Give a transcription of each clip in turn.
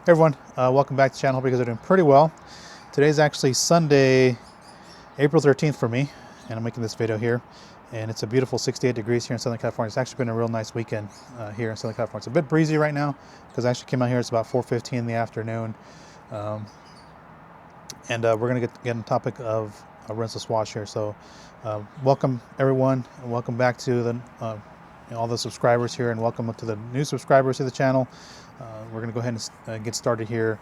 Hey everyone, welcome back to the channel. Hope you guys are doing pretty well. Today's actually Sunday, April 13th for me, and I'm making this video here. And it's a beautiful 68 degrees here in Southern California. It's actually been a real nice weekend here in Southern California. It's a bit breezy right now because I actually came out here. It's about 4:15 in the afternoon, and we're gonna get on the topic of a rinseless wash here. So, welcome everyone, and welcome back to the all the subscribers here, and welcome to the new subscribers to the channel. We're going to go ahead and get started here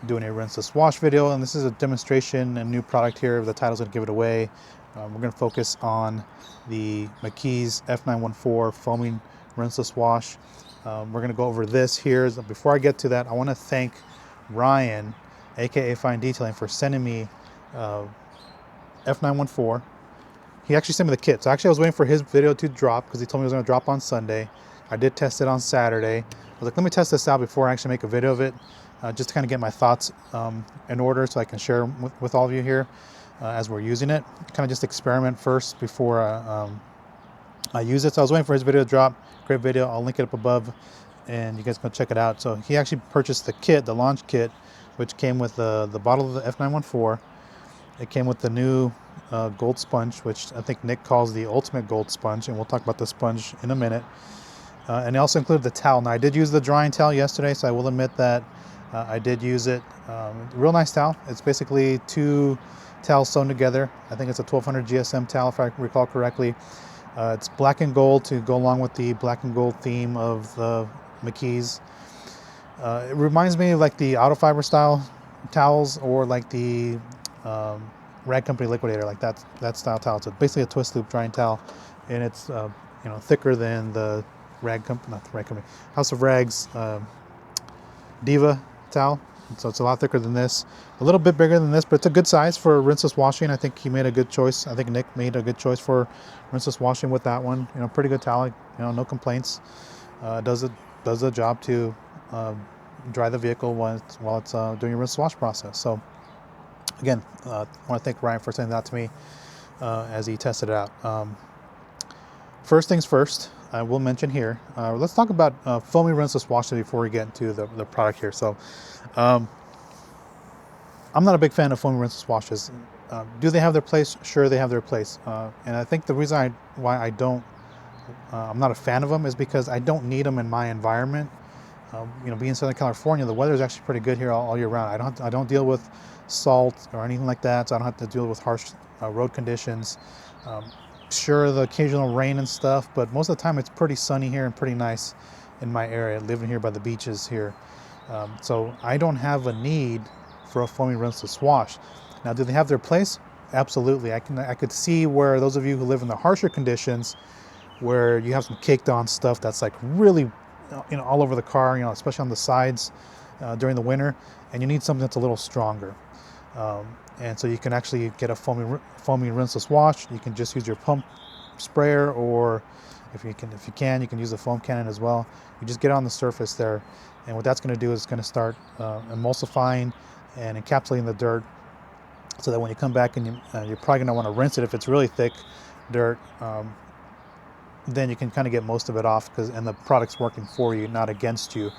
doing a rinseless wash video, and this is a demonstration and new product here. The title's going to give it away. We're going to focus on the McKee's F914 foaming rinseless wash. We're going to go over this here. Before I get to that, I want to thank Ryan, aka Fine Detailing, for sending me F914. He actually sent me the kit. So actually I was waiting for his video to drop because he told me it was going to drop on Sunday. I did test it on Saturday. I was like, let me test this out before I actually make a video of it, just to kind of get my thoughts in order so I can share with all of you here as we're using it. Kind of just experiment first before I use it. So I was waiting for his video to drop. Great video. I'll link it up above and you guys can check it out. So he actually purchased the kit, the launch kit, which came with the bottle of the F914. It came with the new gold sponge, which I think Nick calls the ultimate gold sponge, and we'll talk about the sponge in a minute. And it also included the towel. Now I did use the drying towel yesterday, so I will admit that I did use it. Real nice towel. It's basically two towels sewn together. I think it's a 1200 GSM towel if I recall correctly. It's black and gold to go along with the black and gold theme of the McKee's. It reminds me of like the Auto Fiber style towels, or like the Rag Company Liquidator, like that style towel. So it's basically a twist loop drying towel, and it's thicker than the Rag Company, not the Rag Company, House of Rags Diva towel. So it's a lot thicker than this, a little bit bigger than this, but it's a good size for rinseless washing. I think he made a good choice. I think Nick made a good choice for rinseless washing with that one. Pretty good towel. No complaints. Does the job to dry the vehicle while it's doing a rinse wash process. So again, I want to thank Ryan for sending that to me as he tested it out. First things first, I will mention here, let's talk about foaming rinseless washing before we get into the product here. So I'm not a big fan of foaming rinseless washes. Do they have their place? Sure, they have their place. And I think the reason why I'm not a fan of them is because I don't need them in my environment. Being in Southern California, the weather is actually pretty good here all year round. I don't deal with salt or anything like that, so I don't have to deal with harsh road conditions. Sure, the occasional rain and stuff, but most of the time it's pretty sunny here and pretty nice in my area, living here by the beaches here. So I don't have a need for a foaming rinseless wash. Now, do they have their place? Absolutely. I could see where those of you who live in the harsher conditions, where you have some caked on stuff that's like really all over the car, especially on the sides during the winter, and you need something that's a little stronger. And so you can actually get a foaming rinseless wash. You can just use your pump sprayer, or if you can, you can use a foam cannon as well. You just get it on the surface there, and what that's going to do is it's going to start emulsifying and encapsulating the dirt, so that when you come back and you're probably going to want to rinse it if it's really thick dirt. Then you can kind of get most of it off, and the product's working for you, not against you.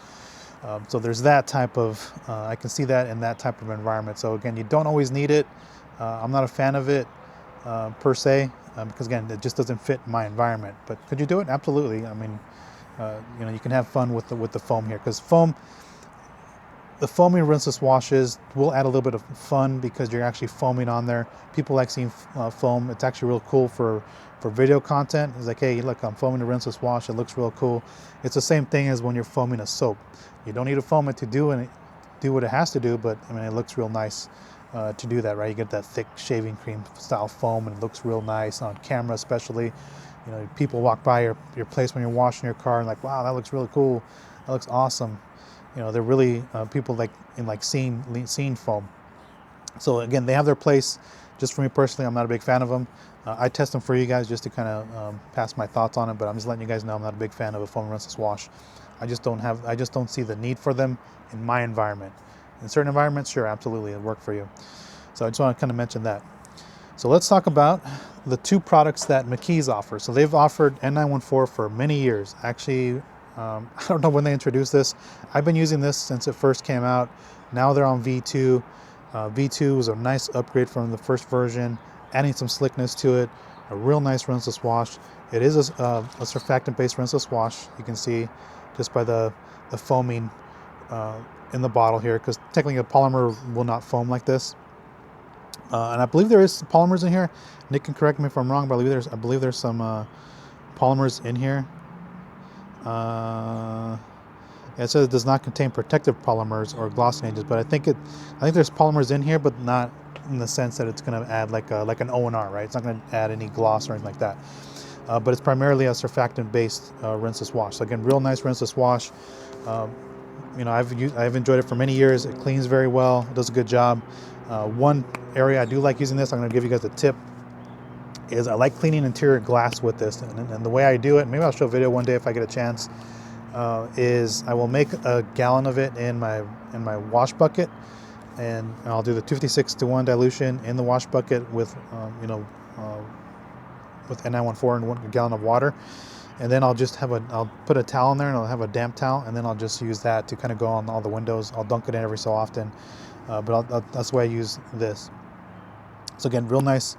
So there's that type of, I can see that in that type of environment. So again, you don't always need it. I'm not a fan of it per se, because again, it just doesn't fit my environment. But could you do it? Absolutely. I mean, you can have fun with the foam here, because the foaming rinseless washes will add a little bit of fun because you're actually foaming on there. People like seeing foam. It's actually real cool for video content. It's like, hey, look, I'm foaming a rinseless wash. It looks real cool. It's the same thing as when you're foaming a soap. You don't need to foam it to do what it has to do, but I mean, it looks real nice to do that, right? You get that thick shaving cream style foam, and it looks real nice on camera, especially. People walk by your place when you're washing your car and like, wow, that looks really cool. That looks awesome. They're really people like seeing foam. So again, they have their place. Just for me personally, I'm not a big fan of them. I test them for you guys just to kind of pass my thoughts on it, but I'm just letting you guys know I'm not a big fan of a foam rinseless wash. I just don't see the need for them in my environment. In certain environments, sure, absolutely, it'll work for you. So I just want to kind of mention that. So let's talk about the two products that McKee's offers. So they've offered N914 for many years. Actually, I don't know when they introduced this. I've been using this since it first came out. Now they're on V2. V2 was a nice upgrade from the first version, adding some slickness to it. A real nice rinseless wash. It is a surfactant-based rinseless wash. You can see just by the foaming in the bottle here, because technically a polymer will not foam like this. And I believe there is polymers in here. Nick can correct me if I'm wrong, but I believe there's some polymers in here. It says it does not contain protective polymers or glossing agents, but I think there's polymers in here, but not in the sense that it's going to add like an O&R, right? It's not going to add any gloss or anything like that. But it's primarily a surfactant-based rinseless wash. So again, real nice rinseless wash. You know, I've enjoyed it for many years. It cleans very well. It does a good job. One area I do like using this, I'm going to give you guys a tip, is I like cleaning interior glass with this. And the way I do it, maybe I'll show a video one day if I get a chance, is I will make a gallon of it in my wash bucket, and I'll do the 256:1 dilution in the wash bucket with with N914 and 1 gallon of water, and then I'll put a towel in there, and I'll have a damp towel, and then I'll just use that to kind of go on all the windows. I'll dunk it in every so often, but that's the way I use this. So again, real nice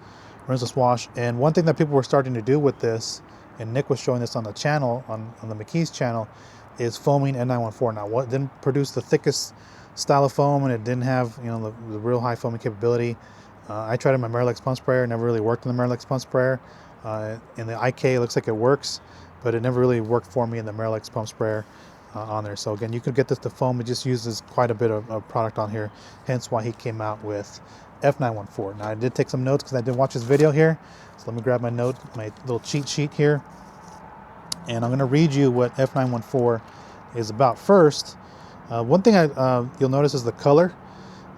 rinseless wash. And one thing that people were starting to do with this, and Nick was showing this on the channel, on the McKee's channel, is foaming N914. Now, what didn't produce the thickest style of foam, and it didn't have the real high foaming capability. I tried it in my Miralax pump sprayer. Never really worked in the Miralax pump sprayer. In the IK, it looks like it works, but it never really worked for me in the Miralax pump sprayer on there. So again, you could get this to foam. It just uses quite a bit of product on here, hence why he came out with F914. Now, I did take some notes because I did watch this video here. So let me grab my little cheat sheet here, and I'm going to read you what F914 is about. First, one thing you'll notice is the color,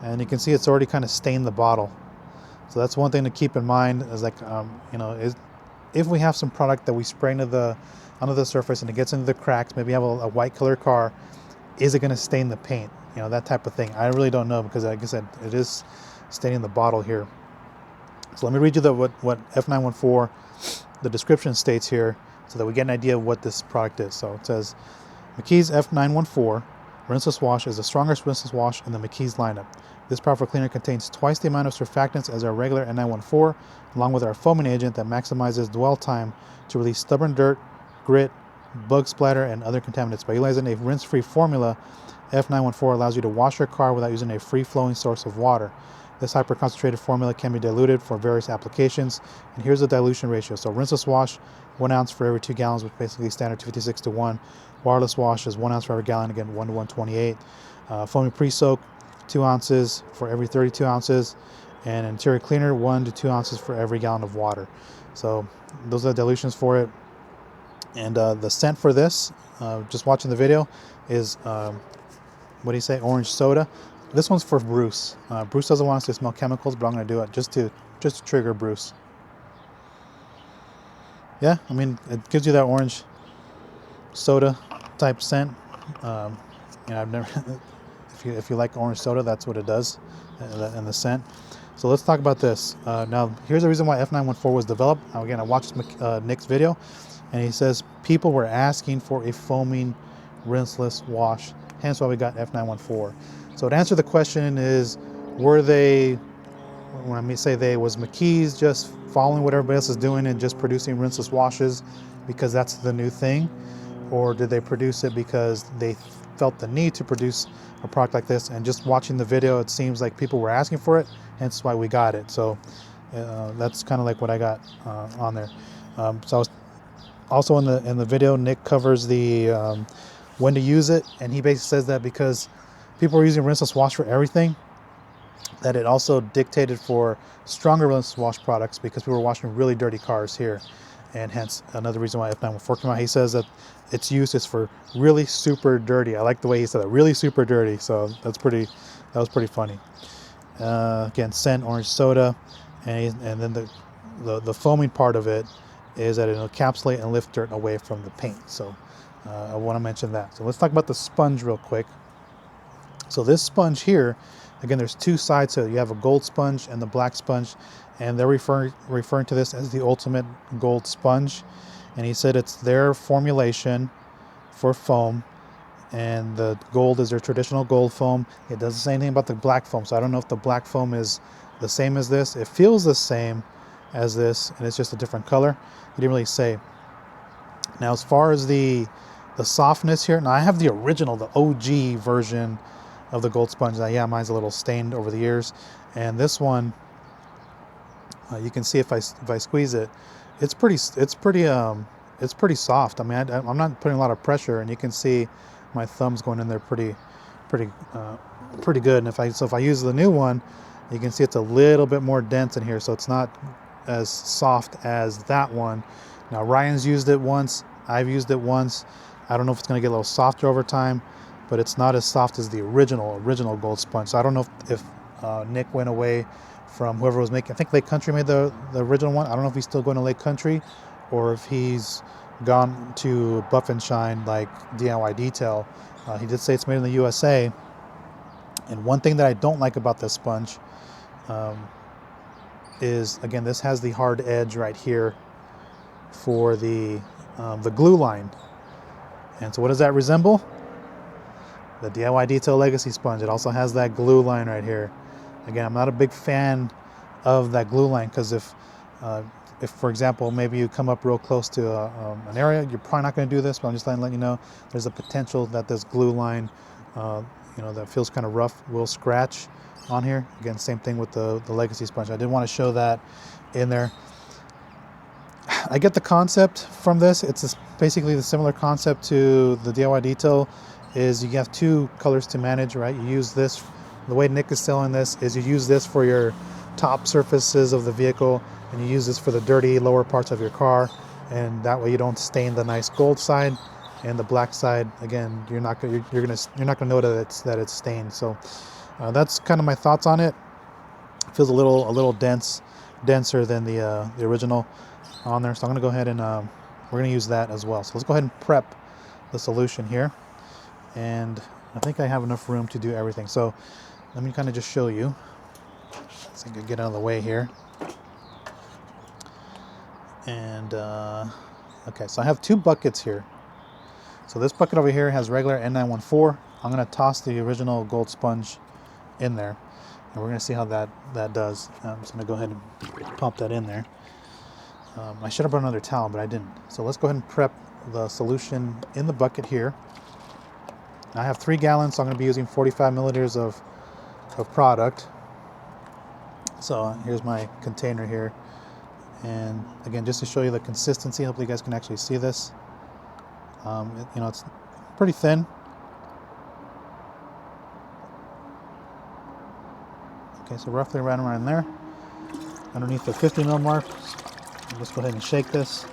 and you can see it's already kind of stained the bottle. So that's one thing to keep in mind, is like if we have some product that we spray onto the surface and it gets into the cracks, maybe you have a white color car, is it going to stain the paint? That type of thing. I really don't know, because like I said, it is staining the bottle here. So let me read you what F914, the description states here, so that we get an idea of what this product is. So it says, McKee's F914 rinseless wash is the strongest rinseless wash in the McKee's lineup. This powerful cleaner contains twice the amount of surfactants as our regular N914, along with our foaming agent that maximizes dwell time to release stubborn dirt, grit, bug splatter, and other contaminants. By utilizing a rinse-free formula, F914 allows you to wash your car without using a free-flowing source of water. This hyper-concentrated formula can be diluted for various applications, and here's the dilution ratio. So rinseless wash, 1 ounce for every 2 gallons, which basically standard 256:1. Waterless wash is 1 ounce for every gallon, again 1 to 128. Foaming pre-soak, 2 ounces for every 32 ounces, and interior cleaner, 1 to 2 ounces for every gallon of water. So those are the dilutions for it. And the scent for this, just watching the video, is what do you say? Orange soda. This one's for Bruce. Bruce doesn't want us to smell chemicals, but I'm going to do it just to trigger Bruce. Yeah, I mean, it gives you that orange soda type scent. I've never. If you like orange soda, that's what it does, and the scent. So let's talk about this. Now, here's the reason why F914 was developed. Now, again, I watched Nick's video, and he says people were asking for a foaming, rinseless wash, hence why we got F914. So to answer the question is, were they, when I say they, was McKee's just following what everybody else is doing and just producing rinseless washes because that's the new thing? Or did they produce it because they felt the need to produce a product like this? And just watching the video, it seems like people were asking for it, hence why we got it. So that's kind of like what I got on there. So I was also in the video, Nick covers the when to use it, and he basically says that because people were using rinseless wash for everything, that it also dictated for stronger rinseless wash products because we were washing really dirty cars here, and hence another reason why F914 came out. He says that its use is for really super dirty. I like the way he said that, really super dirty. So that was pretty funny. Again, scent orange soda, and then the foaming part of it is that it'll encapsulate and lift dirt away from the paint. So I want to mention that. So let's talk about the sponge real quick. So this sponge here, again, there's two sides to it. You have a gold sponge and the black sponge, and they're referring to this as the ultimate gold sponge. And he said it's their formulation for foam, and the gold is their traditional gold foam. It doesn't say anything about the black foam, so I don't know if the black foam is the same as this. It feels the same as this, and it's just a different color. He didn't really say. Now, as far as the softness here, now I have the original, the OG version of the gold sponge. Now, yeah, mine's a little stained over the years, and this one, you can see if I squeeze it, it's pretty soft. I mean, I'm not putting a lot of pressure, and you can see my thumb's going in there pretty good. And if I use the new one, you can see it's a little bit more dense in here, so it's not as soft as that one. Now, Ryan's used it once, I've used it once. I don't know if it's going to get a little softer over time, but it's not as soft as the original gold sponge. So I don't know if Nick went away from whoever was making. I think Lake Country made the original one. I don't know if he's still going to Lake Country, or if he's gone to Buff and Shine like DIY Detail. He did say it's made in the USA. And one thing that I don't like about this sponge is, again, this has the hard edge right here for the glue line. And so what does that resemble? The DIY Detail Legacy sponge. It also has that glue line right here. Again, I'm not a big fan of that glue line, because if for example, maybe you come up real close to an area, you're probably not going to do this, but I'm just letting you know there's a potential that this glue line, that feels kind of rough, will scratch on here. Again, same thing with the Legacy sponge. I did want to show that in there. I get the concept from this. It's basically the similar concept to the DIY Detail. Is you have two colors to manage, right? You use this. The way Nick is selling this is you use this for your top surfaces of the vehicle, and you use this for the dirty lower parts of your car, and that way you don't stain the nice gold side, and the black side, again, you're not gonna know that it's stained. So that's kind of my thoughts on it. It feels a little denser than the original on there. So I'm gonna go ahead and we're gonna use that as well. So let's go ahead and prep the solution here, and I think I have enough room to do everything. So let me kind of just show you. So I can get out of the way here. And okay, so I have two buckets here. So this bucket over here has regular N914. I'm going to toss the original gold sponge in there, and we're going to see how that does. I'm just going to go ahead and pump that in there. I should have brought another towel, but I didn't. So let's go ahead and prep the solution in the bucket here. I have 3 gallons, so I'm going to be using 45 milliliters of product. So here's my container here. And again, just to show you the consistency, hopefully you guys can actually see this. It's pretty thin. Okay, so roughly around there, underneath the 50 mil mark. Let's go ahead and shake this,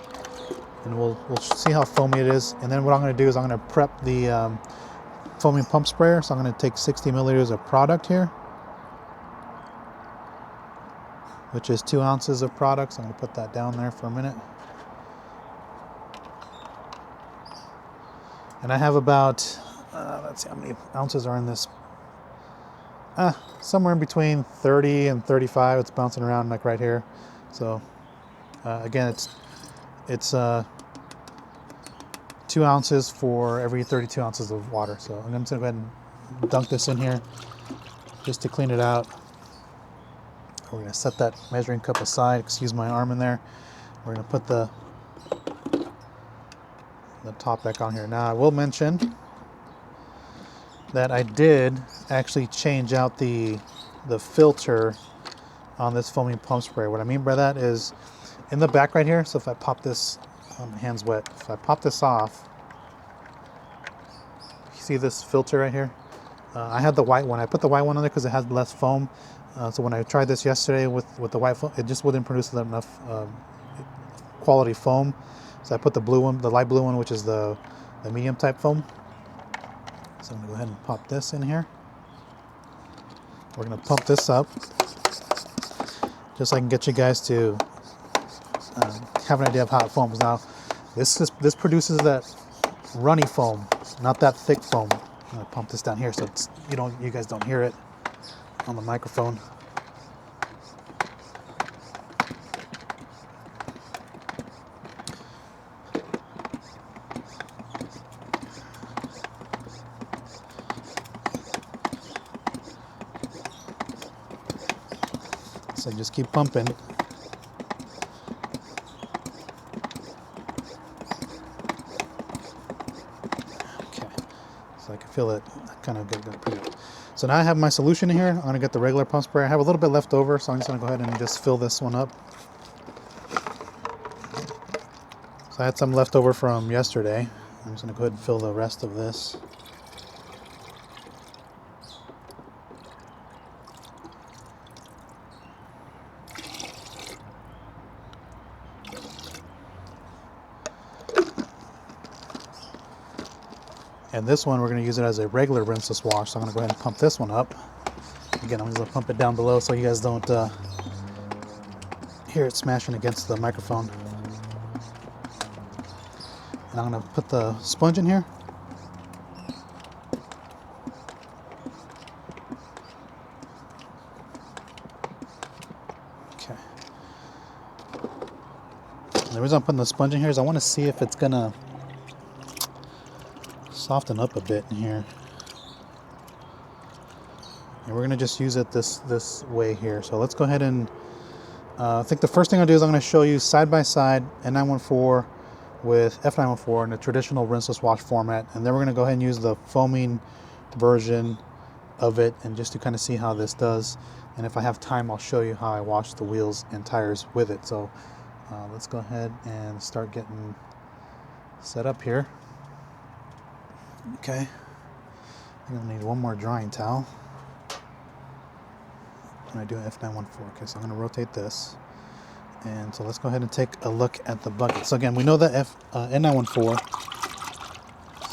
and we'll see how foamy it is. And then what I'm going to do is I'm going to prep the foaming pump sprayer. So I'm going to take 60 milliliters of product here, which is 2 ounces of product. So I'm going to put that down there for a minute. And I have about, let's see how many ounces are in this. Somewhere in between 30 and 35. It's bouncing around like right here. So again, it's 2 ounces for every 32 ounces of water. So I'm just going to go ahead and dunk this in here just to clean it out. We're going to set that measuring cup aside. Excuse my arm in there. We're going to put the top back on here. Now I will mention that I did actually change out the filter on this foaming pump sprayer. What I mean by that is in the back right here. So if I pop this, my hand's wet. If I pop this off, you see this filter right here? I had the white one. I put the white one on there because it has less foam. So when I tried this yesterday with the white foam, it just wouldn't produce enough quality foam. So I put the blue one, the light blue one, which is the medium type foam. So I'm going to go ahead and pop this in here. We're going to pump this up just so I can get you guys to have an idea of how it foams. Now, this produces that runny foam, not that thick foam. I'm going to pump this down here so it's, you guys don't hear it on the microphone. So just keep pumping. Okay, so I can feel it kind of get pretty good. So now I have my solution in here. I'm gonna get the regular pump spray. I have a little bit left over, so I'm just gonna go ahead and just fill this one up. So I had some left over from yesterday. I'm just gonna go ahead and fill the rest of this. And this one, we're going to use it as a regular rinseless wash. So I'm going to go ahead and pump this one up. Again, I'm just going to pump it down below so you guys don't hear it smashing against the microphone. And I'm going to put the sponge in here. Okay. And the reason I'm putting the sponge in here is I want to see if it's going to soften up a bit in here. And we're going to just use it this way here. So let's go ahead and I think the first thing I'll do is I'm going to show you side by side N914 with F914 in the traditional rinseless wash format, and then we're going to go ahead and use the foaming version of it, and just to kind of see how this does. And if I have time, I'll show you how I wash the wheels and tires with it. So let's go ahead and start getting set up here. Okay, I'm going to need one more drying towel. And I do F914. Okay, so I'm going to rotate this. And so let's go ahead and take a look at the bucket. So again, we know that N914.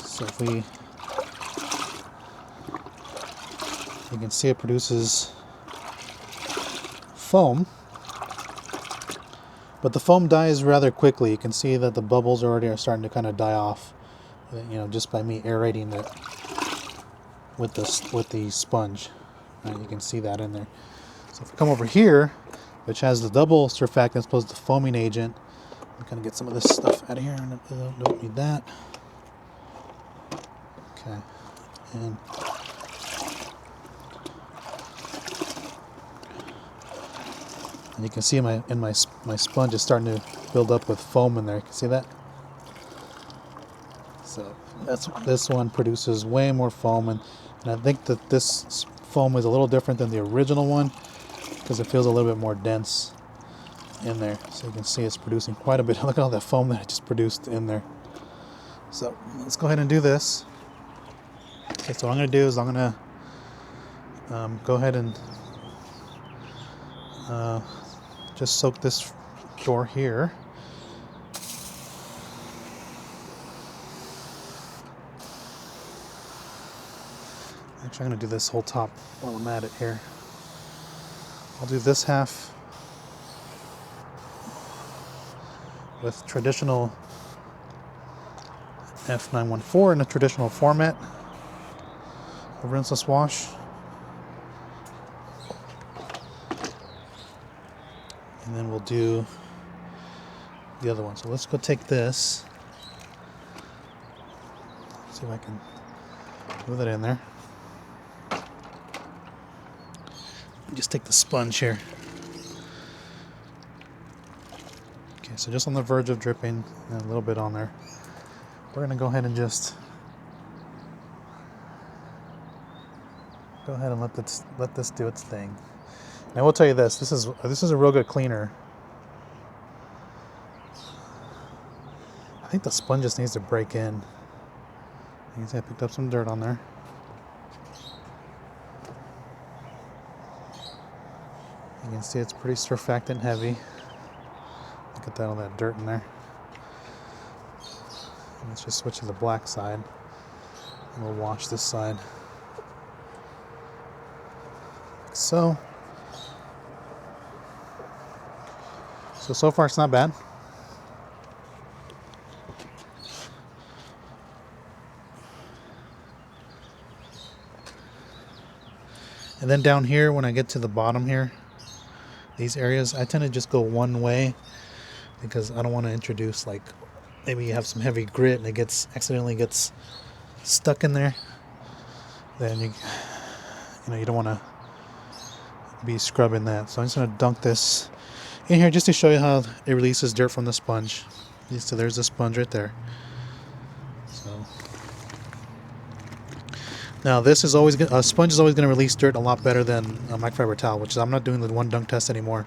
So if you can see it produces foam. But the foam dies rather quickly. You can see that the bubbles already are starting to kind of die off. You know, just by me aerating it with the sponge. You can see that in there. So if we come over here, which has the double surfactant opposed to foaming agent, I'm gonna get some of this stuff out of here. I don't need that. Okay, and you can see my sponge is starting to build up with foam in there. You can see that. So this one produces way more foam, and I think that this foam is a little different than the original one because it feels a little bit more dense in there. So you can see it's producing quite a bit. Look at all that foam that I just produced in there. So let's go ahead and do this. Okay, so what I'm going to do is I'm going to go ahead and just soak this door here. Actually, I'm going to do this whole top while I'm at it here. I'll do this half with traditional F914 in the traditional format of rinseless wash. And then we'll do the other one. So let's go take this. See if I can move that in there. Just take the sponge here. Okay, so just on the verge of dripping and a little bit on there. We're gonna go ahead and just go ahead and let this do its thing. And I will tell you this is a real good cleaner. I think the sponge just needs to break in. You can see I picked up some dirt on there. You can see it's pretty surfactant heavy. Look at that, all that dirt in there. And let's just switch to the black side, and we'll wash this side. Like so. So far it's not bad. And then down here, when I get to the bottom here, these areas, I tend to just go one way because I don't want to introduce, like, maybe you have some heavy grit and it accidentally gets stuck in there. Then you don't want to be scrubbing that. So I'm just going to dunk this in here just to show you how it releases dirt from the sponge. So there's the sponge right there. So now this is always a sponge is always going to release dirt a lot better than a microfiber towel, which is I'm not doing the one dunk test anymore.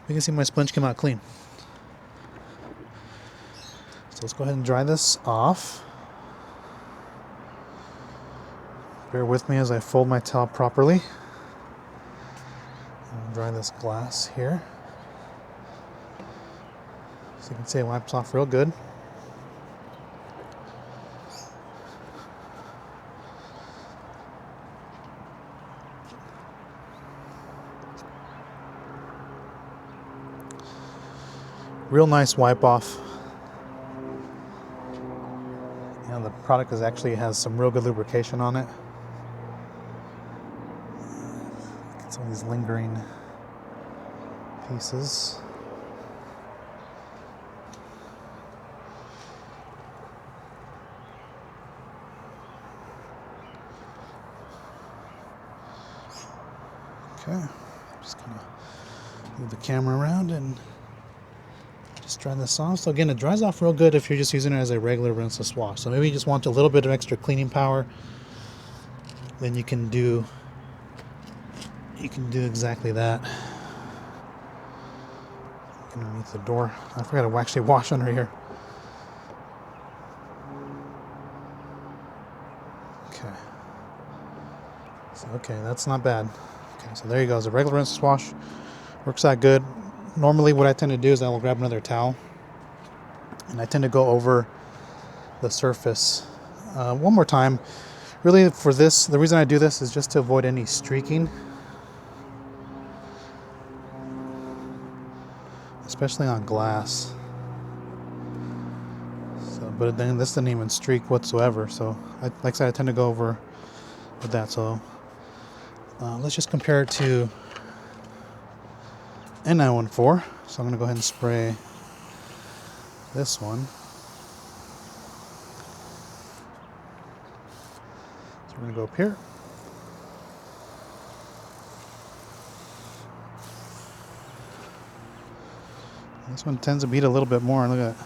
You can see my sponge came out clean. So let's go ahead and dry this off. Bear with me as I fold my towel properly. I'll dry this glass here. So you can see it wipes off real good. Real nice wipe off. You know, the product actually has some real good lubrication on it. Get some of these lingering pieces. Okay, just gonna move the camera around and just dry this off. So again, it dries off real good if you're just using it as a regular rinseless wash. So maybe you just want a little bit of extra cleaning power, then you can do exactly that. Underneath the door. I forgot to actually wash under here. Okay. So okay, that's not bad. Okay, so there you go. It's a regular rinseless wash. Works out good. Normally what I tend to do is I will grab another towel and I tend to go over the surface one more time. Really for this, the reason I do this is just to avoid any streaking, especially on glass. So, but then this didn't even streak whatsoever. So like I said, I tend to go over with that. So let's just compare it to N914. So I'm going to go ahead and spray this one. So we're going to go up here. This one tends to beat a little bit more. Look at that.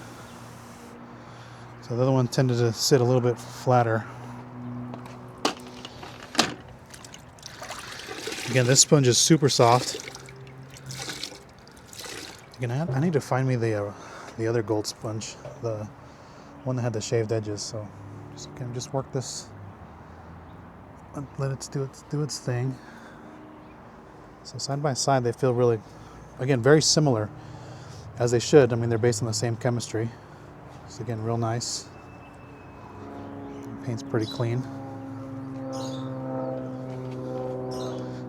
So the other one tended to sit a little bit flatter. Again, this sponge is super soft. Again, I need to find me the other gold sponge, the one that had the shaved edges. So just work this, let it do its thing. So side by side, they feel really, again, very similar, as they should. I mean, they're based on the same chemistry. So again, real nice. Paint's pretty clean.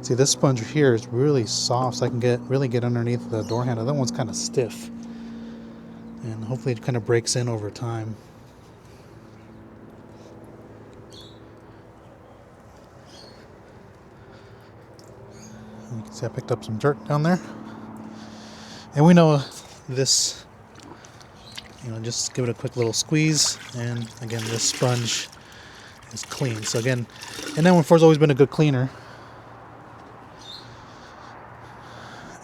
See, this sponge here is really soft, so I can really get underneath the door handle. That one's kind of stiff, and hopefully it kind of breaks in over time. And you can see I picked up some dirt down there, and we know this. You know, just give it a quick little squeeze, and again, this sponge is clean. So again, N914 has always been a good cleaner.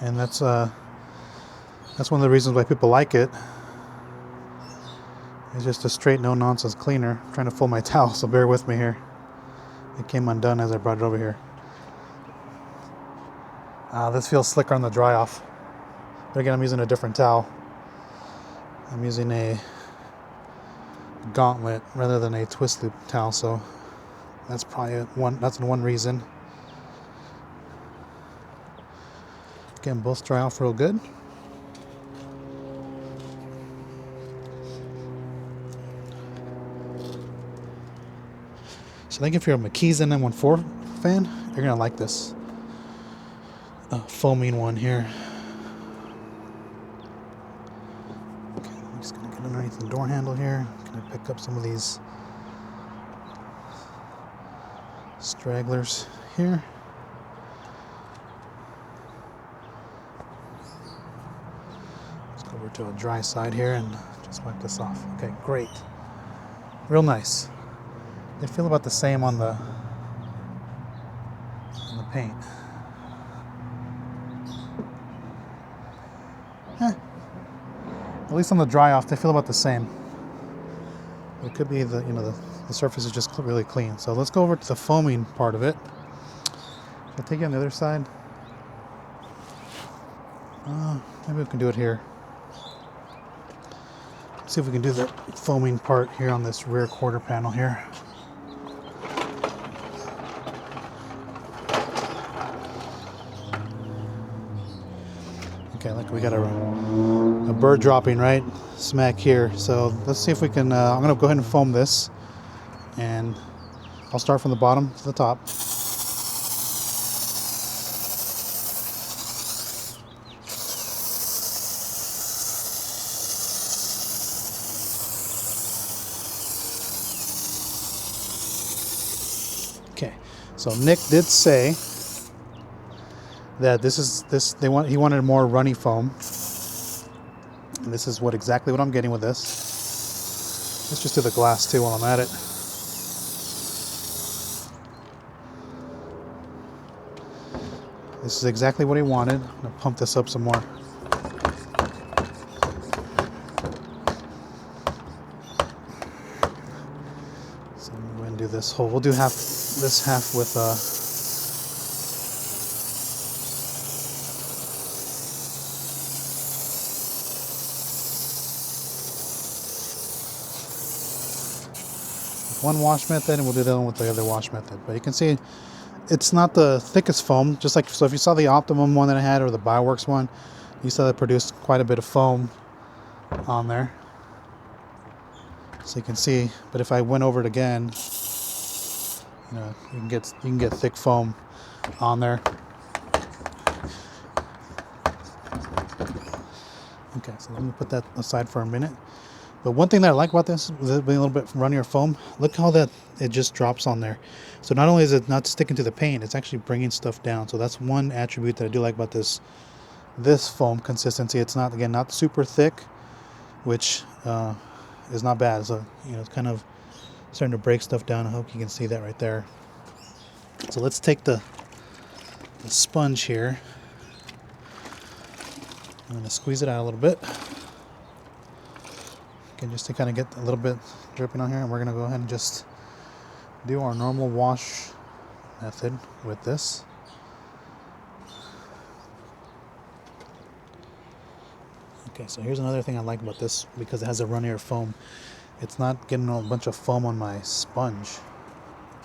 And that's one of the reasons why people like it. It's just a straight, no-nonsense cleaner. I'm trying to fold my towel, so bear with me here. It came undone as I brought it over here. This feels slicker on the dry off. But again, I'm using a different towel. I'm using a gauntlet rather than a twist loop towel, so that's probably one reason. Again, both dry off real good. So I think if you're a McKee's N914 fan, you're gonna like this foaming one here. Okay, I'm just gonna get underneath the door handle here. I'm gonna pick up some of these stragglers here. Over to a dry side here and just wipe this off. Okay, great. Real nice. They feel about the same on the paint. At least on the dry off, they feel about the same. It could be the surface is just really clean. So let's go over to the foaming part of it. I'll take you on the other side. Maybe we can do it here. See if we can do the foaming part here on this rear quarter panel here. Okay, like we got a bird dropping right smack here. So let's see if we can, I'm gonna go ahead and foam this, and I'll start from the bottom to the top. Okay, so Nick did say that he wanted a more runny foam. And this is exactly what I'm getting with this. Let's just do the glass too while I'm at it. This is exactly what he wanted. I'm gonna pump this up some more. So I'm going to do this whole. We'll do this half with one wash method, and we'll do the other one with the other wash method. But you can see it's not the thickest foam, just like, so if you saw the Optimum one that I had or the Bioworks one, you saw that produced quite a bit of foam on there. So you can see, but if I went over it again, you can get thick foam on there. Okay, so let me put that aside for a minute. But one thing that I like about this, with it being a little bit runnier foam, look how that it just drops on there. So not only is it not sticking to the paint, it's actually bringing stuff down. So that's one attribute that I do like about this foam consistency. It's not, again, not super thick, which is not bad. So it's kind of starting to break stuff down. I hope you can see that right there. So let's take the sponge here. I'm going to squeeze it out a little bit. Just to kind of get a little bit dripping on here, and we're going to go ahead and just do our normal wash method with this. Okay, so here's another thing I like about this, because it has a runnier foam. It's not getting a bunch of foam on my sponge.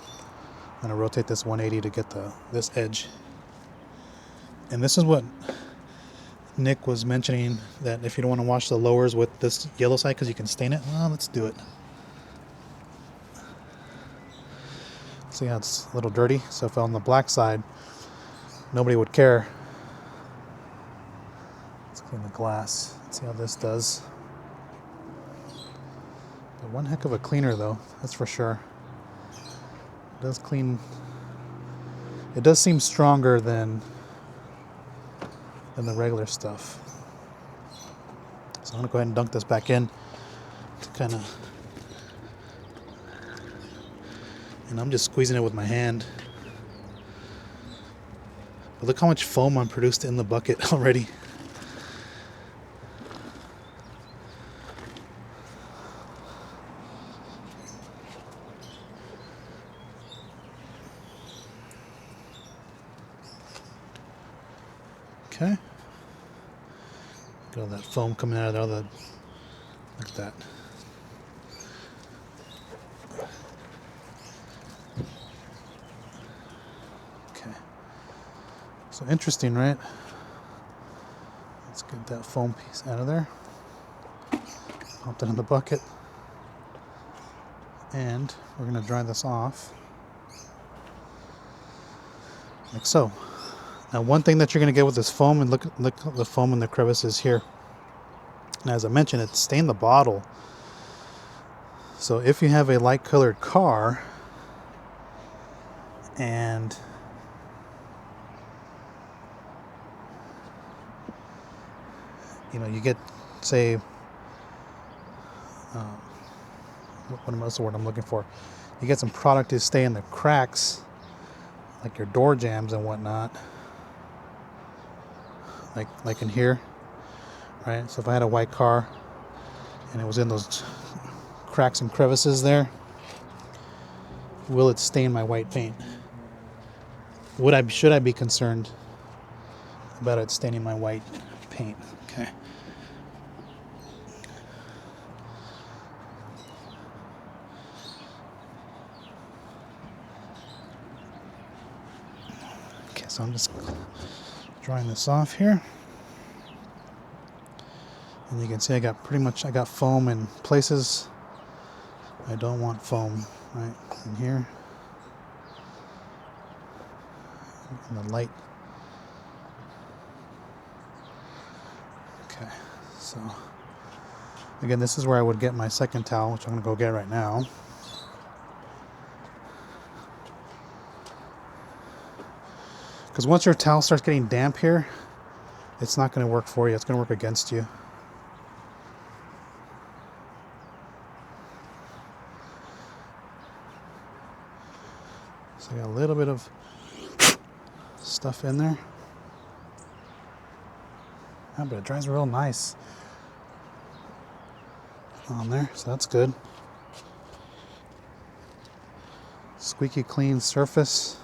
I'm going to rotate this 180 to get this edge. And this is what Nick was mentioning, that if you don't want to wash the lowers with this yellow side because you can stain it, well, let's do it. See how it's a little dirty? So if on the black side, nobody would care. Let's clean the glass. Let's see how this does. But one heck of a cleaner though, that's for sure. It does clean. It does seem stronger than the regular stuff. So I'm gonna go ahead and dunk this back in to kind of, and I'm just squeezing it with my hand. But look how much foam I'm produced in the bucket already. Okay. Got all that foam coming out of there, like that. Okay. So interesting, right? Let's get that foam piece out of there. Pump it in the bucket. And we're going to dry this off. Like so. Now, one thing that you're going to get with this foam, and look at the foam in the crevices here. And as I mentioned, it stained the bottle. So if you have a light colored car and you get, say, what's the word I'm looking for? You get some product to stay in the cracks, like your door jambs and whatnot. Like in here, right? So if I had a white car and it was in those cracks and crevices there, will it stain my white paint? Should I be concerned about it staining my white paint? Okay. Okay, so I'm just drying this off here. And you can see I got foam in places I don't want foam, right? In here. In the light. Okay, so again, this is where I would get my second towel, which I'm going to go get right now. Because once your towel starts getting damp here, it's not going to work for you. It's going to work against you. So I got a little bit of stuff in there. Yeah, but it dries real nice on there, so that's good. Squeaky clean surface,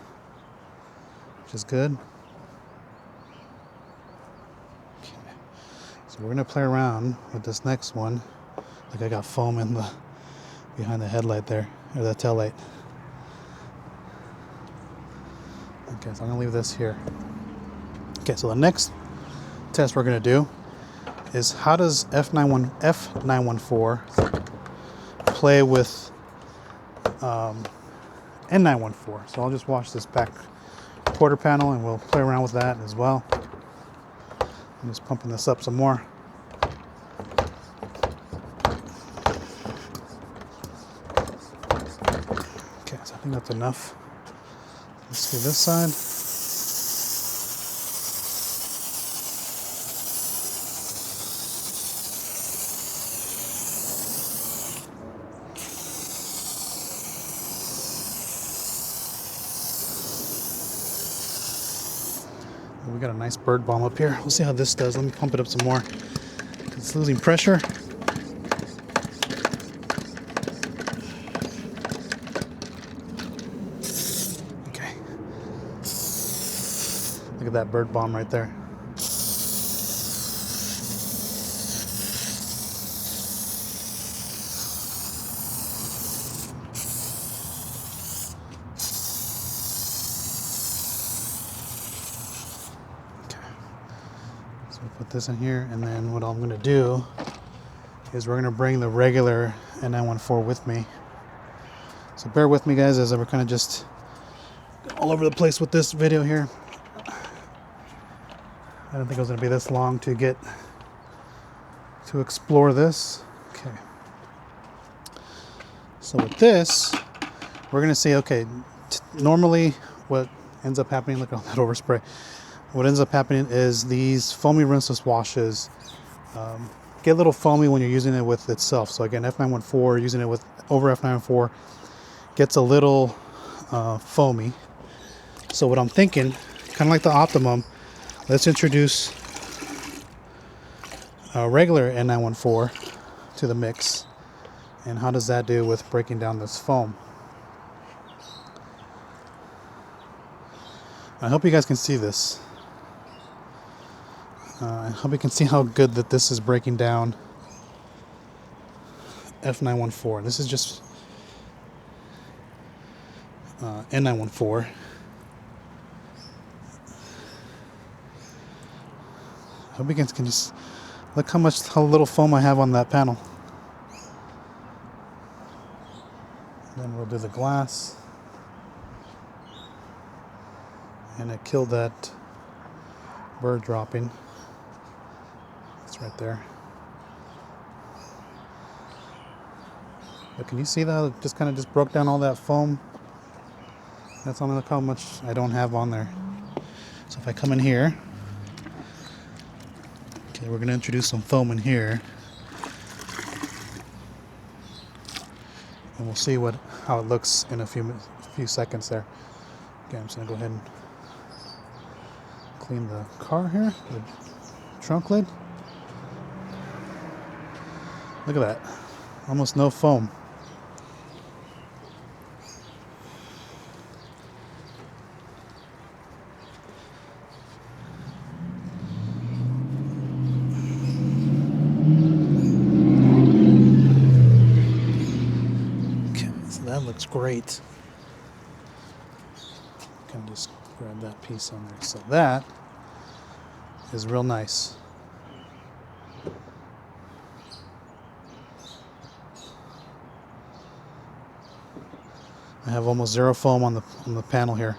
which is good. Okay. So we're gonna play around with this next one. Like I got foam in the behind the headlight there, or the tail light. Okay, so I'm gonna leave this here. Okay, so the next test we're gonna do is how does F914 play with N914. So I'll just wash this back quarter panel and we'll play around with that as well. I'm just pumping this up some more. Okay, so I think that's enough. Let's do this side. We got a nice bird balm up here. We'll see how this does. Let me pump it up some more. It's losing pressure. Okay. Look at that bird balm right there. Put this in here, and then what I'm going to do is we're going to bring the regular N914 with me. So bear with me, guys, as we're kind of just all over the place with this video here. I didn't think it was going to be this long to explore this. Okay. So with this, we're going to see, okay, normally what ends up happening, look at that overspray. What ends up happening is these foamy rinseless washes get a little foamy when you're using it with itself. So again, F914, using it with over F914 gets a little foamy. So what I'm thinking, kind of like the Optimum, let's introduce a regular N914 to the mix. And how does that do with breaking down this foam? I hope you guys can see this. I hope you can see how good that this is breaking down F914. This is just N914. I hope you guys can just look how little foam I have on that panel. Then we'll do the glass. And it killed that bird dropping. It's right there. But can you see that? It just kind of just broke down all that foam. That's only look how much I don't have on there. So if I come in here, okay, we're going to introduce some foam in here. And we'll see how it looks in a few seconds there. Okay, I'm just going to go ahead and clean the car here, the trunk lid. Look at that. Almost no foam. Okay, so that looks great. Can just grab that piece on there. So that is real nice. I have almost zero foam on the panel here,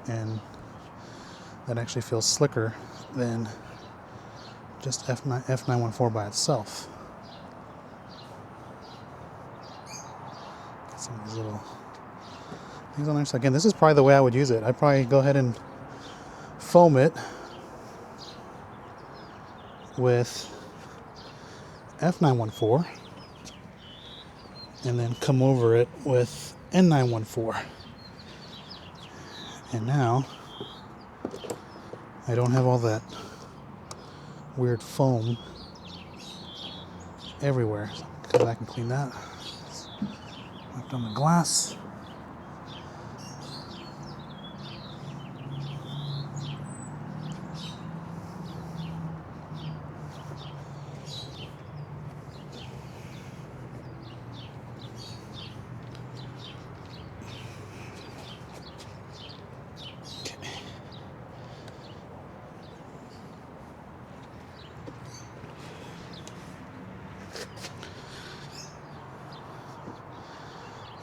and that actually feels slicker than just F914 by itself. Get some of these little things on there. So again, this is probably the way I would use it. I'd probably go ahead and foam it with F914 and then come over it with N914. And now I don't have all that weird foam everywhere. So come back and clean that. Wipe down the glass.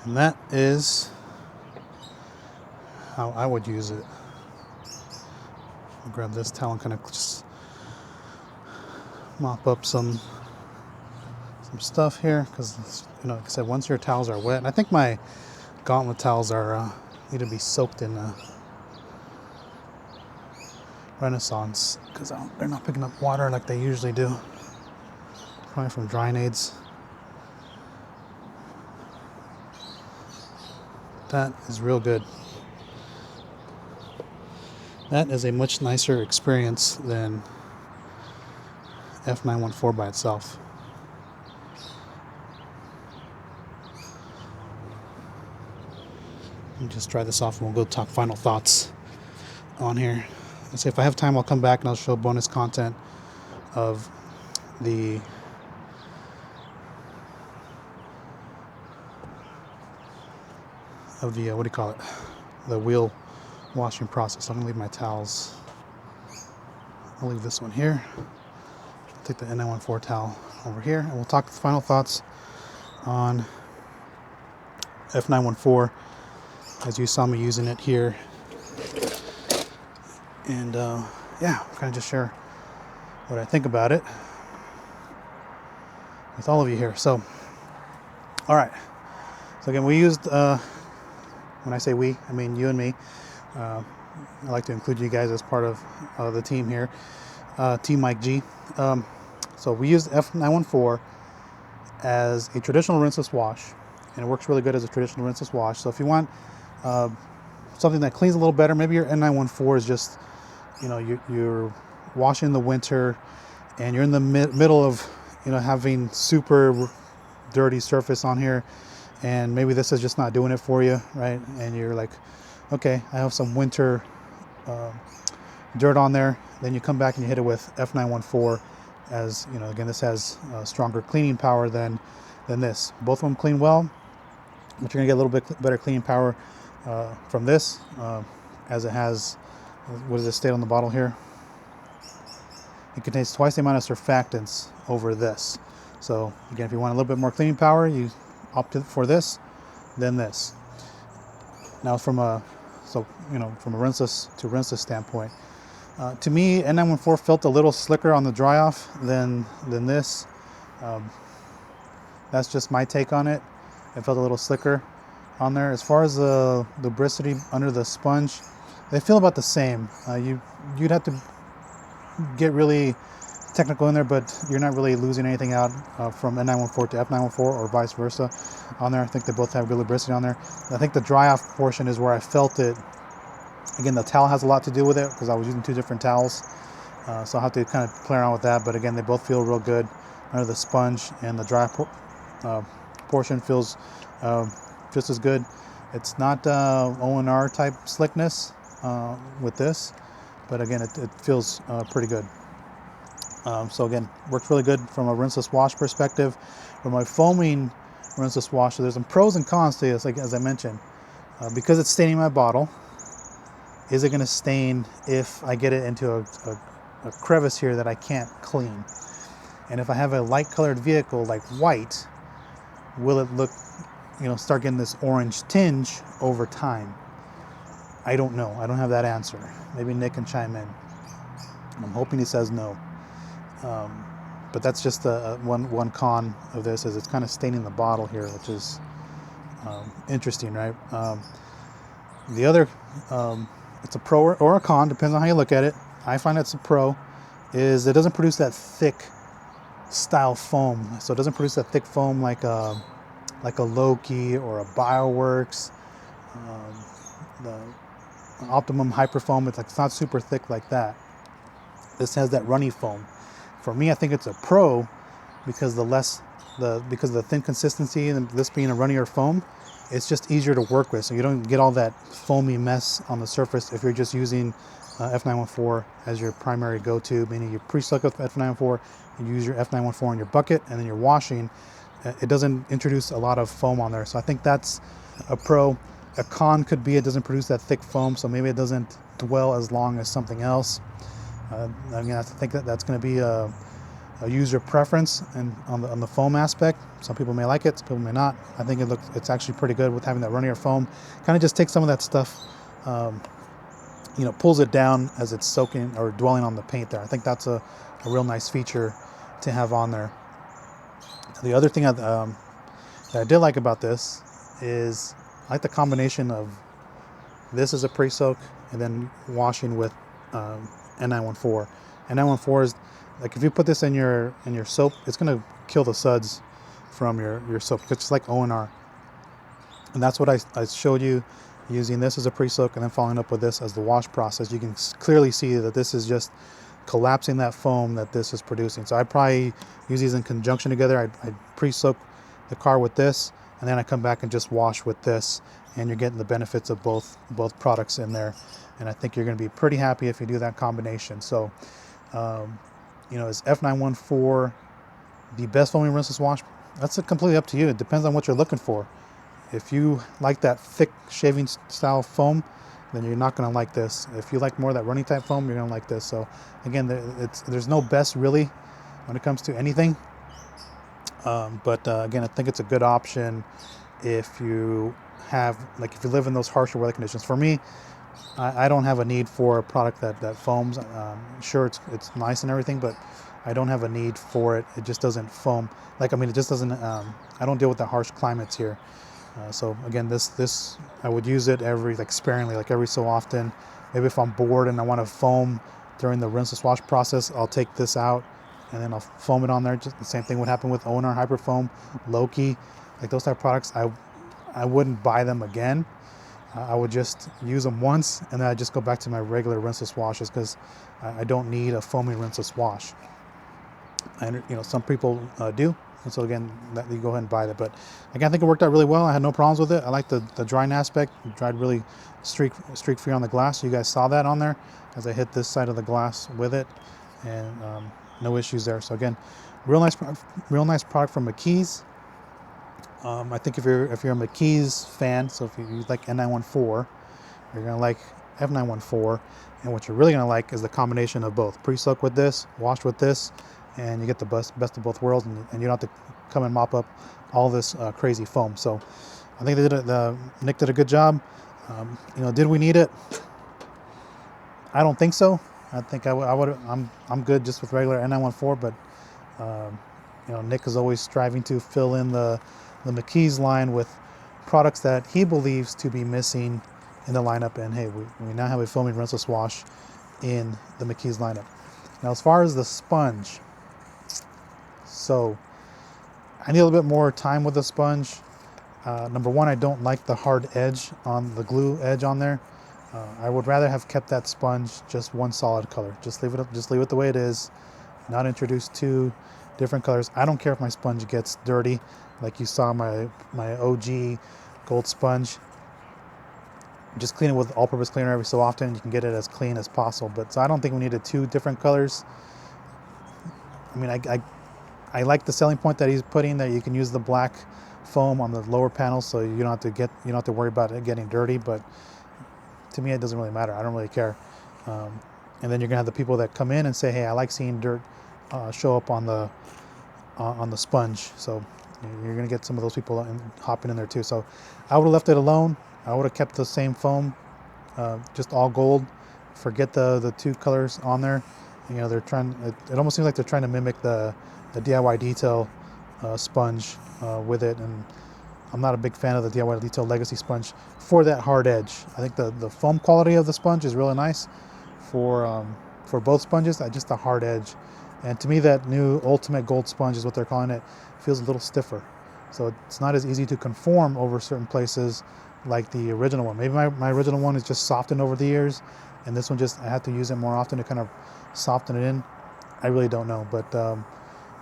And that is how I would use it. I'll grab this towel and kind of just mop up some stuff here, because like I said, once your towels are wet, and I think my gauntlet towels are need to be soaked in Renaissance, because they're not picking up water like they usually do. Probably from Drynade's. That is real good. That is a much nicer experience than F914 by itself. Let me just try this off and we'll go talk final thoughts on here. Let's see, if I have time, I'll come back and I'll show bonus content of the what do you call it? The wheel washing process. I'm gonna leave my towels. I'll leave this one here. I'll take the N914 towel over here, and we'll talk final thoughts on F914 as you saw me using it here. And yeah, kind of just share what I think about it with all of you here. So, all right. So again, we used. When I say we, I mean you and me. I like to include you guys as part of the team here, Team Mike G. So we used F914 as a traditional rinseless wash, and it works really good as a traditional rinseless wash. So if you want something that cleans a little better, maybe your N914 is just, you're washing in the winter, and you're in the middle of, having super dirty surface on here. And maybe this is just not doing it for you, right? And you're like, okay, I have some winter dirt on there. Then you come back and you hit it with F914 as, again, this has stronger cleaning power than this. Both of them clean well, but you're gonna get a little bit better cleaning power from this, as it has, what does it state on the bottle here? It contains twice the amount of surfactants over this. So again, if you want a little bit more cleaning power, you opted for this than this. Now from a rinseless to rinseless standpoint, to me N914 felt a little slicker on the dry off than this. That's just my take on it. It felt a little slicker on there. As far as the lubricity under the sponge, they feel about the same. You'd have to get really technical in there, but you're not really losing anything out from N914 to F914 or vice versa on there. I think they both have good lubricity on there. I think the dry off portion is where I felt it. Again, the towel has a lot to do with it because I was using two different towels, so I'll have to kind of play around with that. But again, they both feel real good. under the sponge, and the dry portion feels just as good. It's not O&R type slickness with this, but again, it feels pretty good. So again, works really good from a rinseless wash perspective. From my foaming rinseless wash, so there's some pros and cons to this, like as I mentioned. Because it's staining my bottle, is it going to stain if I get it into a crevice here that I can't clean? And if I have a light colored vehicle like white, will it look, start getting this orange tinge over time? I don't know. I don't have that answer. Maybe Nick can chime in. I'm hoping he says no. But that's just one con of this, is it's kind of staining the bottle here, which is interesting, right? The other, it's a pro or a con, depends on how you look at it. I find it's a pro, is it doesn't produce that thick style foam. So it doesn't produce that thick foam like a Loki or a Bioworks, the Optimum Hyper Foam. It's not super thick like that. This has that runny foam. For me, I think it's a pro because because of the thin consistency and this being a runnier foam, it's just easier to work with. So you don't get all that foamy mess on the surface if you're just using F914 as your primary go-to, meaning you pre-soak with F914, you use your F914 in your bucket, and then you're washing. It doesn't introduce a lot of foam on there. So I think that's a pro. A con could be it doesn't produce that thick foam, so maybe it doesn't dwell as long as something else. Again, I think that's going to be a user preference and on the foam aspect. Some people may like it, some people may not. I think it's actually pretty good with having that runnier foam. Kind of just takes some of that stuff, pulls it down as it's soaking or dwelling on the paint there. I think that's a real nice feature to have on there. The other thing that I did like about this is I like the combination of this as a pre-soak and then washing with N914. N914 is like, if you put this in your soap, it's going to kill the suds from your soap. It's just like O&R. And that's what I showed you, using this as a pre-soak and then following up with this as the wash process. You can clearly see that this is just collapsing that foam that this is producing. So I'd probably use these in conjunction together. I'd pre-soak the car with this, and then I come back and just wash with this, and you're getting the benefits of both products in there. And I think you're going to be pretty happy if you do that combination. So, is F914 the best foaming rinseless wash? That's completely up to you. It depends on what you're looking for. If you like that thick shaving style foam, then you're not going to like this. If you like more of that runny type foam, you're going to like this. So again, there's no best really when it comes to anything. But again, I think it's a good option if you if you live in those harsher weather conditions. For me, I don't have a need for a product that foams. Sure, it's nice and everything, but I don't have a need for it. It just doesn't foam. It just doesn't. I don't deal with the harsh climates here. So again, this I would use it sparingly, like every so often. Maybe if I'm bored and I want to foam during the rinseless wash process, I'll take this out and then I'll foam it on there. Just the same thing would happen with O&R Hyper Foam, Loki, like those type of products. I wouldn't buy them again. I would just use them once and then I just go back to my regular rinseless washes because I don't need a foaming rinseless wash. And some people do. And so again, you go ahead and buy that. But again, I think it worked out really well. I had no problems with it. I like the drying aspect. It dried really streak free on the glass. You guys saw that on there as I hit this side of the glass with it, and no issues there. So again, real nice product from McKee's. I think if you're a McKee's fan, so if you like N914, you're gonna like F914. And what you're really gonna like is the combination of both. Pre-soak with this, wash with this, and you get the best of both worlds, and you don't have to come and mop up all this crazy foam. So I think Nick did a good job. Did we need it? I don't think so. I think I'm good just with regular N914, but Nick is always striving to fill in the McKee's line with products that he believes to be missing in the lineup. And hey, we now have a foaming rinseless wash in the McKee's lineup. Now, as far as the sponge, so I need a little bit more time with the sponge. Number one, I don't like the hard edge on the glue edge on there. I would rather have kept that sponge just one solid color. Just leave it the way it is, not introduce two different colors. I don't care if my sponge gets dirty, like you saw my OG gold sponge. Just clean it with all-purpose cleaner every so often. You can get it as clean as possible. But so I don't think we needed 2 different colors. I mean, I like the selling point that he's putting, that you can use the black foam on the lower panels, so you don't have to worry about it getting dirty. But to me, it doesn't really matter. I don't really care. And then you're gonna have the people that come in and say, "Hey, I like seeing dirt show up on the sponge." So you're gonna get some of those people hopping in there too. So I would have left it alone. I would have kept the same foam, just all gold. Forget the 2 colors on there. You know, they're trying. It almost seems like they're trying to mimic the DIY Detail sponge with it, and I'm not a big fan of the DIY Detail Legacy sponge for that hard edge. I think the foam quality of the sponge is really nice for both sponges. Just the hard edge, and to me, that new Ultimate Gold sponge is what they're calling it. Feels a little stiffer, so it's not as easy to conform over certain places like the original one. Maybe my original one is just softened over the years, and this one just I have to use it more often to kind of soften it in. I really don't know, but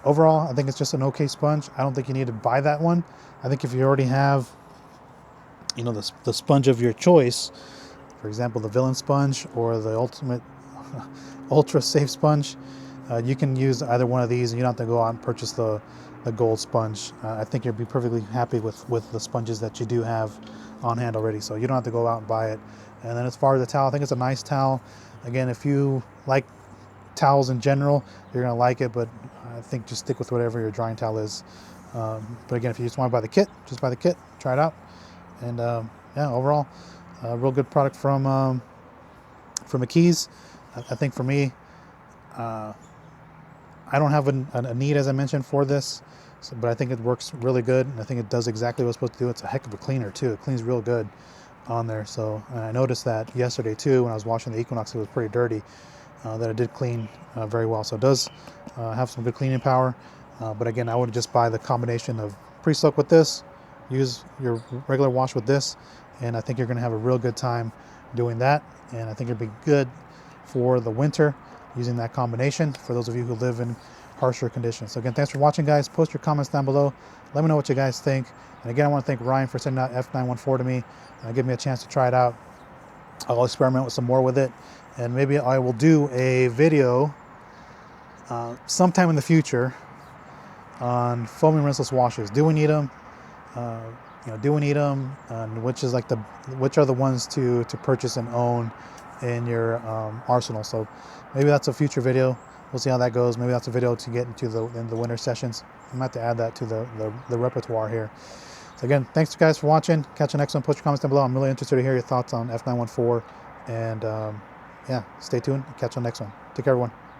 overall, I think it's just an okay sponge. I don't think you need to buy that one. I think if you already have, you know, the sponge of your choice, for example, the Villain sponge or the Ultimate Ultra Safe sponge, you can use either one of these, and you don't have to go out and purchase the gold sponge. I think you'll be perfectly happy with the sponges that you do have on hand already, so you don't have to go out and buy it. And then as far as the towel, I think it's a nice towel. Again, if you like towels in general, you're gonna like it, but I think just stick with whatever your drying towel is. But again, if you just want to buy the kit, just buy the kit, try it out. And yeah, overall, a real good product from McKee's. I think for me, I don't have a need, as I mentioned, for this, but I think it works really good. And I think it does exactly what it's supposed to do. It's a heck of a cleaner too. It cleans real good on there. So, and I noticed that yesterday too when I was washing the Equinox. It was pretty dirty, that it did clean very well. So it does have some good cleaning power. But again, I would just buy the combination of pre-soak with this, use your regular wash with this, and I think you're going to have a real good time doing that. And I think it'd be good for the winter using that combination for those of you who live in harsher conditions. So again, thanks for watching, guys. Post your comments down below. Let me know what you guys think. And again, I want to thank Ryan for sending out F914 to me and giving me a chance to try it out. I'll experiment with some more with it, and maybe I will do a video sometime in the future on foaming rinseless washes. Do we need them? Do we need them? And which are the ones to purchase and own in your arsenal? So maybe that's a future video. We'll see how that goes. Maybe that's a video to get into the winter sessions. I'm gonna have to add that to the repertoire here. So again, thanks guys for watching. Catch you next one. Post your comments down below. I'm really interested to hear your thoughts on F914. And yeah, stay tuned. Catch you on the next one. Take care, everyone.